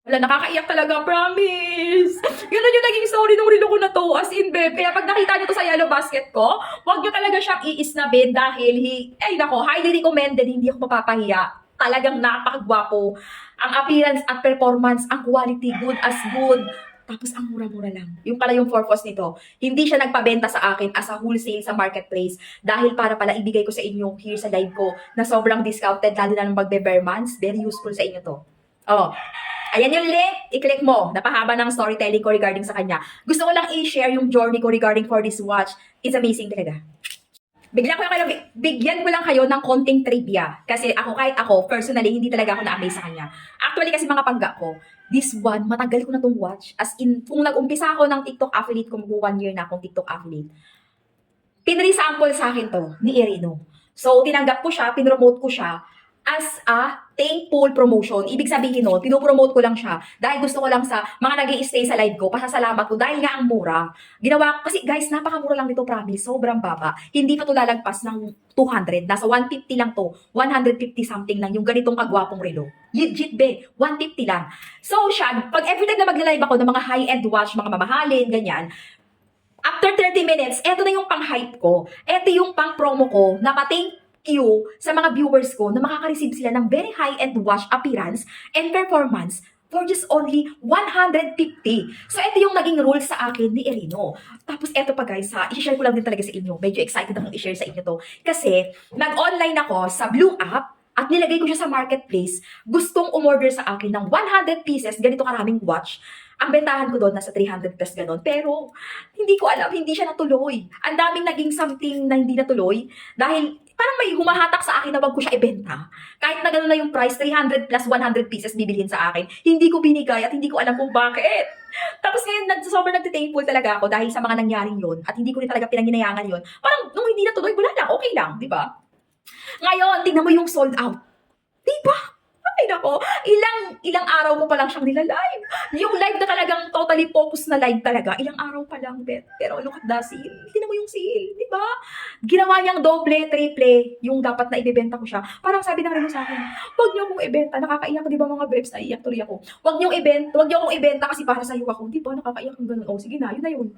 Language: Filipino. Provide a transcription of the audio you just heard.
Wala, nakakaiyak talaga, promise. Ganun yung naging story nung relo ko na to, as in, babe. Kaya pag nakita nyo to sa yellow basket ko, huwag nyo talaga siyang iisnabin dahil, ay nako, highly recommended, hindi ako mapapahiya. Talagang napakagwapo. Ang appearance at performance, ang quality, good as good. Tapos ang mura-mura lang. Yung pala yung purpose nito. Hindi siya nagpabenta sa akin as a wholesale sa marketplace dahil para pala ibigay ko sa inyo here sa live ko na sobrang discounted lalo na ng magbe-bare months. Very useful sa inyo to. Oh, ayan yung link, i-click mo. Napahaba ng storytelling ko regarding sa kanya. Gusto ko lang i-share yung journey ko regarding for this watch. It's amazing talaga. Bigyan ko lang kayo ng konting trivia. Kasi ako, kahit ako, personally, hindi talaga ako na-amaze sa kanya. Actually, kasi mga pangga ko, this one, matagal ko na tong watch. As in, kung nag-umpisa ako ng TikTok affiliate, kung 1 year na akong TikTok affiliate, pinresample sa akin to, ni Irino. So, tinanggap ko siya, pinromote ko siya, as a thankful promotion. Ibig sabihin nun, pinopromote ko lang siya dahil gusto ko lang sa mga nag-i-stay sa live ko, pasasalamat ko dahil nga ang mura. Ginawa, kasi guys, napakamura lang nito, promise. Sobrang baba. Hindi pa to lalagpas ng 200. Nasa 150 lang to. 150 something lang yung ganitong kagwapong relo. Legit be, 150 lang. So siya, pag everytime na magla-live ako ng mga high-end watch, mga mamahalin, ganyan, after 30 minutes, eto na yung pang-hype ko. Eto yung pang-promo ko na pa-thank you sa mga viewers ko na makaka-receive sila ng very high-end watch appearance and performance for just only 150. So, ito yung naging rule sa akin ni Irino. Tapos, eto pa guys, i-share ko lang din talaga sa inyo. Medyo excited akong i-share sa inyo to. Kasi, nag-online ako sa Blue App at nilagay ko siya sa marketplace. Gustong umorder sa akin ng 100 pieces, ganito karaming watch. Ang bentahan ko doon, nasa 300 plus ganon. Pero, hindi ko alam, hindi siya natuloy. Ang daming naging something na hindi natuloy. Dahil, parang may humahatak sa akin na wag ko siya ibenta. Kahit na gano'n na yung price, 300 plus 100 pieces bibilhin sa akin. Hindi ko binigay at hindi ko alam kung bakit. Tapos ngayon, sobrang nagtithankful talaga ako dahil sa mga nangyaring yun at hindi ko rin talaga pinanginayangan yun. Parang nung hindi natuloy, wala lang, okay lang, di ba? Ngayon, tingnan mo yung sold out. Di ba? Ay nako, ilang araw mo pa lang siyang nilalive. Yung live na talagang totally focused na live talaga, ilang araw pa lang, bet. Pero look at the sale. Tingnan mo yung sale, di ba? Ginawa niyang doble, triple, yung dapat na ibebenta ko siya. Parang sabi ng Reno sa akin, huwag niyo akong ibenta, nakakaiyak, di ba mga babes, naiiyak tuloy ako. Huwag niyo akong ibenta kasi para sa iyo ako. Di ba, nakakaiyak ng ganun. Oh, sige na, yun na yun.